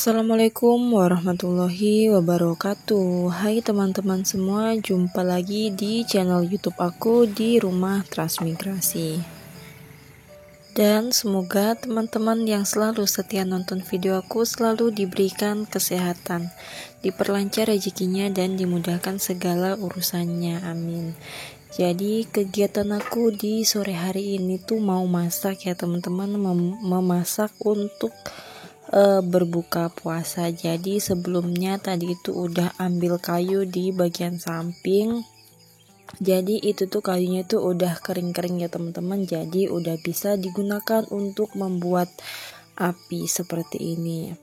Assalamualaikum warahmatullahi wabarakatuh. Hai teman-teman semua, jumpa lagi di channel YouTube aku di Rumah Transmigrasi. Dan semoga teman-teman yang selalu setia nonton video aku selalu diberikan kesehatan, diperlancar rezekinya dan dimudahkan segala urusannya. Amin. Jadi kegiatan aku di sore hari ini tuh mau masak ya teman-teman, memasak untuk berbuka puasa. Jadi sebelumnya tadi itu udah ambil kayu di bagian samping. Jadi itu tuh kayunya tuh udah kering-kering ya teman-teman. Jadi udah bisa digunakan untuk membuat api seperti ini.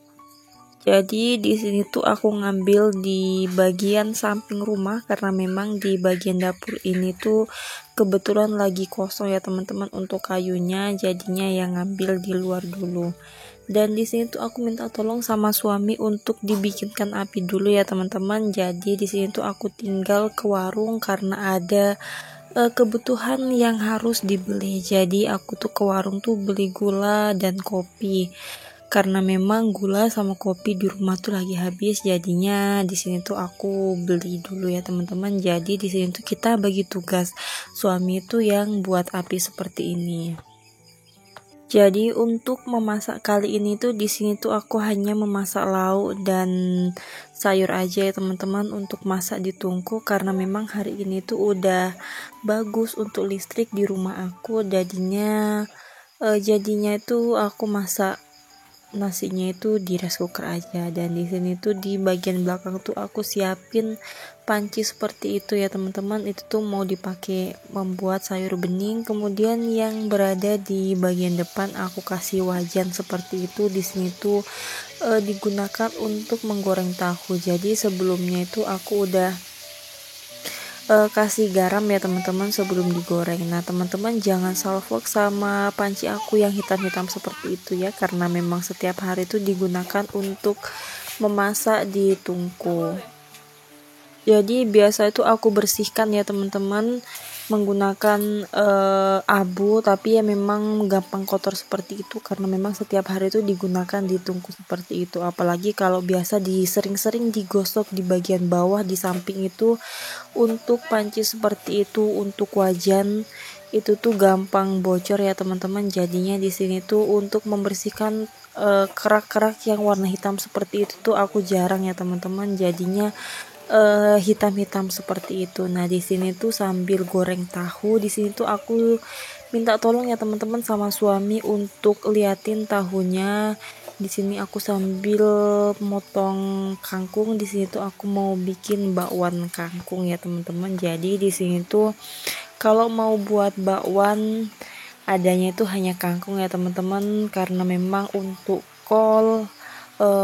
Jadi di sini tuh aku ngambil di bagian samping rumah karena memang di bagian dapur ini tuh kebetulan lagi kosong ya teman-teman untuk kayunya. Jadinya yang ngambil di luar dulu. Dan di sini tuh aku minta tolong sama suami untuk dibikinkan api dulu ya teman-teman. Jadi di sini tuh aku tinggal ke warung karena ada kebutuhan yang harus dibeli. Jadi aku tuh ke warung tuh beli gula dan kopi. Karena memang gula sama kopi di rumah tuh lagi habis, jadinya di sini tuh aku beli dulu ya teman-teman. Jadi di sini tuh kita bagi tugas, suami itu yang buat api seperti ini. Jadi untuk memasak kali ini tuh di sini tuh aku hanya memasak lauk dan sayur aja ya teman-teman, untuk masak di tungku karena memang hari ini tuh udah bagus untuk listrik di rumah aku. Jadinya itu aku masak nasinya itu di rice cooker aja. Dan di sini tuh di bagian belakang tuh aku siapin panci seperti itu ya teman-teman. Itu tuh mau dipakai membuat sayur bening. Kemudian yang berada di bagian depan aku kasih wajan seperti itu. Di sini tuh digunakan untuk menggoreng tahu. Jadi sebelumnya itu aku udah kasih garam ya teman-teman sebelum digoreng. Nah teman-teman jangan salfok sama panci aku yang hitam-hitam seperti itu ya, karena memang setiap hari itu digunakan untuk memasak di tungku. Jadi biasa itu aku bersihkan ya teman-teman menggunakan abu, tapi ya memang gampang kotor seperti itu karena memang setiap hari itu digunakan di tungku seperti itu. Apalagi kalau biasa sering-sering digosok di bagian bawah di samping itu. Untuk panci seperti itu, untuk wajan itu tuh gampang bocor ya teman-teman. Jadinya di sini tuh untuk membersihkan kerak-kerak yang warna hitam seperti itu tuh aku jarang ya teman-teman. Jadinya hitam-hitam seperti itu. Nah di sini tuh sambil goreng tahu, di sini tuh aku minta tolong ya teman-teman sama suami untuk liatin tahunya. Di sini aku sambil motong kangkung. Di sini tuh aku mau bikin bakwan kangkung ya teman-teman. Jadi di sini tuh kalau mau buat bakwan adanya itu hanya kangkung ya teman-teman, karena memang untuk kol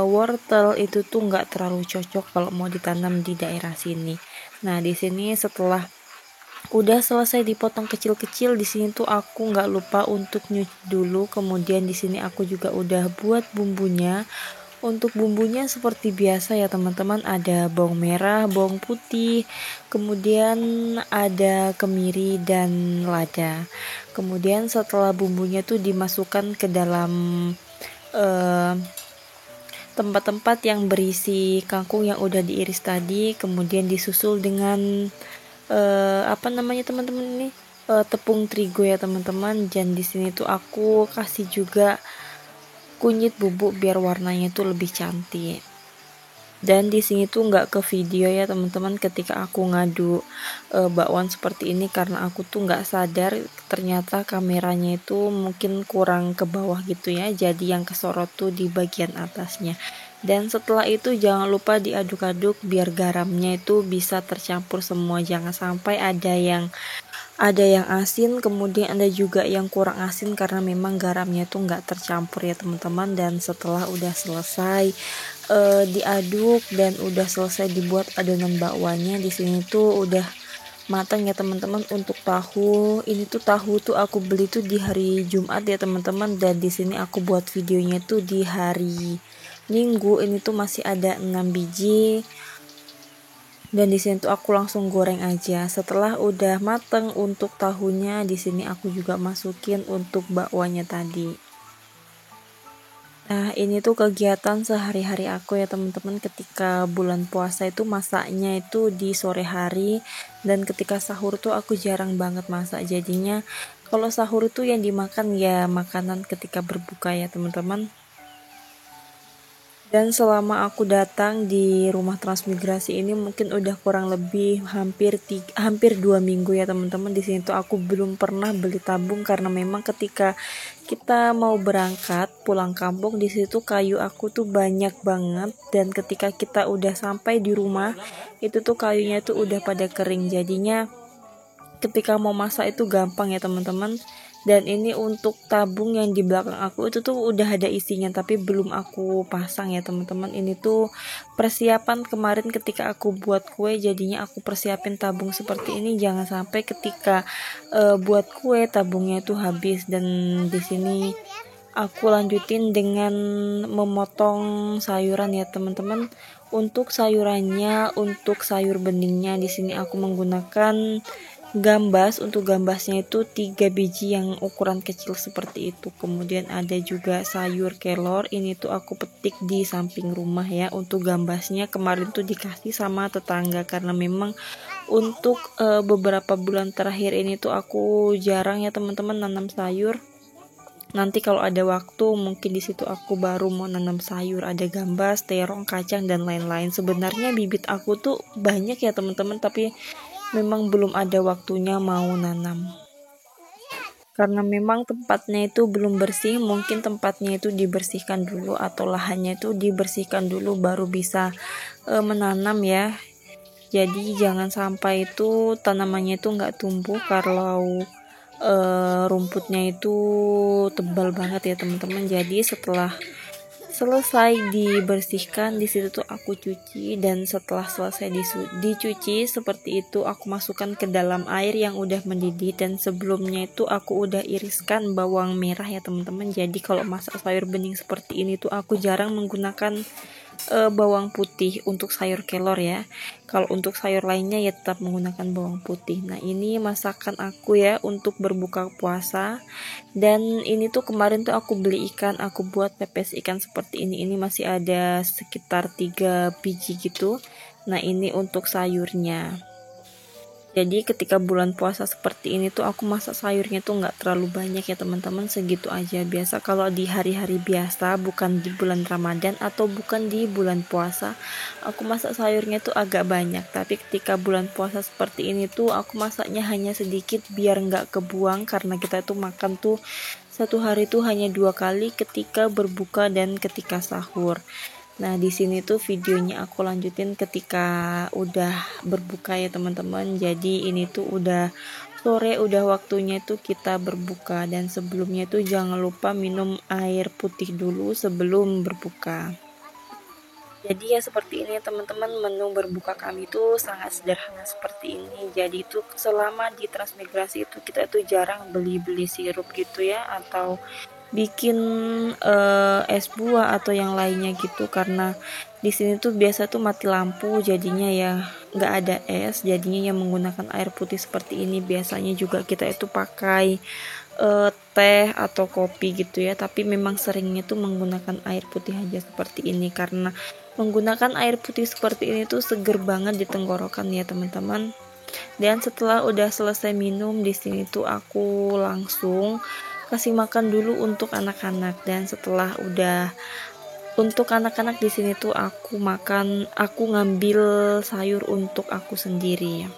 wortel itu tuh nggak terlalu cocok kalau mau ditanam di daerah sini. Nah di sini setelah udah selesai dipotong kecil-kecil, di sini tuh aku nggak lupa untuk nyuci dulu. Kemudian di sini aku juga udah buat bumbunya. Untuk bumbunya seperti biasa ya teman-teman, ada bawang merah, bawang putih, kemudian ada kemiri dan lada. Kemudian setelah bumbunya tuh dimasukkan ke dalam eh, tempat-tempat yang berisi kangkung yang udah diiris tadi, kemudian disusul dengan apa namanya teman-teman ini, tepung terigu ya teman-teman. Dan di sini tuh aku kasih juga kunyit bubuk biar warnanya tuh lebih cantik. Dan di sini tuh nggak ke video ya teman-teman ketika aku ngadu bakwan seperti ini, karena aku tuh nggak sadar ternyata kameranya itu mungkin kurang ke bawah gitu ya, jadi yang kesorot tuh di bagian atasnya. Dan setelah itu jangan lupa diaduk-aduk biar garamnya itu bisa tercampur semua, jangan sampai ada yang asin kemudian ada juga yang kurang asin karena memang garamnya tuh nggak tercampur ya teman-teman. Dan setelah udah selesai diaduk dan udah selesai dibuat adonan bakwannya, di sini tuh udah matang ya teman-teman. Untuk tahu ini tuh, tahu tuh aku beli tuh di hari Jumat ya teman-teman, dan di sini aku buat videonya tuh di hari Minggu. Ini tuh masih ada 6 biji. Dan di sini tuh aku langsung goreng aja. Setelah udah mateng untuk tahunya, di sini aku juga masukin untuk bakwannya tadi. Nah, ini tuh kegiatan sehari-hari aku ya teman-teman, ketika bulan puasa itu masaknya itu di sore hari, dan ketika sahur tuh aku jarang banget masak. Jadinya kalau sahur itu yang dimakan ya makanan ketika berbuka ya teman-teman. Dan selama aku datang di rumah transmigrasi ini mungkin udah kurang lebih hampir 2 minggu ya teman-teman. Di sini tuh aku belum pernah beli tabung karena memang ketika kita mau berangkat pulang kampung di situ kayu aku tuh banyak banget, dan ketika kita udah sampai di rumah itu tuh kayunya tuh udah pada kering. Jadinya ketika mau masak itu gampang ya teman-teman. Dan ini untuk tabung yang di belakang aku itu tuh udah ada isinya tapi belum aku pasang ya teman-teman. Ini tuh persiapan kemarin ketika aku buat kue, jadinya aku persiapin tabung seperti ini jangan sampai ketika buat kue tabungnya itu habis. Dan di sini aku lanjutin dengan memotong sayuran ya teman-teman. Untuk sayurannya, untuk sayur beningnya di sini aku menggunakan gambas. Untuk gambasnya itu 3 biji yang ukuran kecil seperti itu. Kemudian ada juga sayur kelor, ini tuh aku petik di samping rumah ya. Untuk gambasnya kemarin tuh dikasih sama tetangga karena memang untuk beberapa bulan terakhir ini tuh aku jarang ya teman-teman nanam sayur. Nanti kalau ada waktu mungkin di situ aku baru mau nanam sayur, ada gambas, terong, kacang dan lain-lain. Sebenarnya bibit aku tuh banyak ya teman-teman, tapi memang belum ada waktunya mau nanam. Karena memang tempatnya itu belum bersih, mungkin tempatnya itu dibersihkan dulu atau lahannya itu dibersihkan dulu baru bisa menanam ya. Jadi jangan sampai itu tanamannya itu nggak tumbuh kalau rumputnya itu tebal banget ya teman-teman. Jadi setelah selesai dibersihkan di situ tuh aku cuci, dan setelah selesai dicuci seperti itu aku masukkan ke dalam air yang udah mendidih. Dan sebelumnya itu aku udah iriskan bawang merah ya teman-teman. Jadi kalau masak sayur bening seperti ini tuh aku jarang menggunakan bawang putih untuk sayur kelor ya. Kalau untuk sayur lainnya ya tetap menggunakan bawang putih. Nah, ini masakan aku ya untuk berbuka puasa. Dan ini tuh kemarin tuh aku beli ikan, aku buat pepes ikan seperti ini. Ini masih ada sekitar 3 biji gitu. Nah, ini untuk sayurnya. Jadi ketika bulan puasa seperti ini tuh aku masak sayurnya tuh nggak terlalu banyak ya teman-teman, segitu aja. Biasa kalau di hari-hari biasa bukan di bulan Ramadan atau bukan di bulan puasa, aku masak sayurnya tuh agak banyak. Tapi ketika bulan puasa seperti ini tuh aku masaknya hanya sedikit biar nggak kebuang, karena kita tuh makan tuh satu hari tuh hanya 2 kali, ketika berbuka dan ketika sahur. Nah, di sini tuh videonya aku lanjutin ketika udah berbuka ya teman-teman. Jadi ini tuh udah sore, udah waktunya tuh kita berbuka, dan sebelumnya tuh jangan lupa minum air putih dulu sebelum berbuka. Jadi ya seperti ini teman-teman, menu berbuka kami tuh sangat sederhana seperti ini. Jadi itu selama di transmigrasi itu kita tuh jarang beli-beli sirup gitu ya, atau bikin es buah atau yang lainnya gitu, karena di sini tuh biasa tuh mati lampu, jadinya ya nggak ada es, jadinya yang menggunakan air putih seperti ini. Biasanya juga kita itu pakai teh atau kopi gitu ya, tapi memang seringnya tuh menggunakan air putih aja seperti ini, karena menggunakan air putih seperti ini tuh seger banget di tenggorokan ya teman-teman. Dan setelah udah selesai minum di sini tuh aku langsung kasih makan dulu untuk anak-anak. Dan setelah udah untuk anak-anak di sini tuh aku ngambil sayur untuk aku sendiri ya.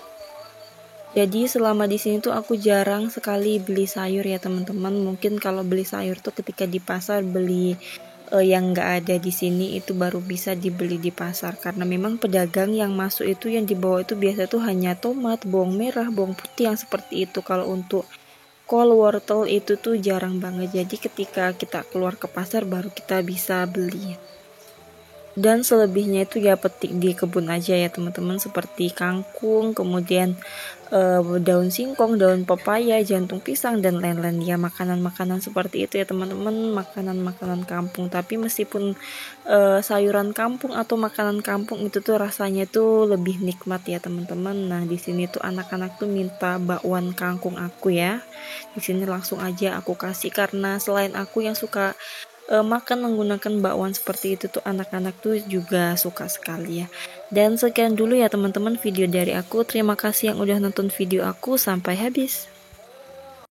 Jadi selama di sini tuh aku jarang sekali beli sayur ya teman-teman. Mungkin kalau beli sayur tuh ketika di pasar beli yang nggak ada di sini itu baru bisa dibeli di pasar, karena memang pedagang yang masuk itu yang dibawa itu biasa tuh hanya tomat, bawang merah, bawang putih yang seperti itu. Kalau untuk kol, wortel itu tuh jarang banget. Jadi ketika kita keluar ke pasar baru kita bisa beli. Dan selebihnya itu ya petik di kebun aja ya teman-teman, seperti kangkung, kemudian daun singkong, daun pepaya, jantung pisang dan lain-lain ya. Makanan-makanan seperti itu ya teman-teman, makanan-makanan kampung. Tapi meskipun sayuran kampung atau makanan kampung itu tuh rasanya tuh lebih nikmat ya teman-teman. Nah, di sini tuh anak-anak tuh minta bakwan kangkung aku ya. Di sini langsung aja aku kasih, karena selain aku yang suka makan menggunakan bakwan seperti itu tuh anak-anak tuh juga suka sekali ya. Dan sekian dulu ya teman-teman video dari aku. Terima kasih yang udah nonton video aku sampai habis.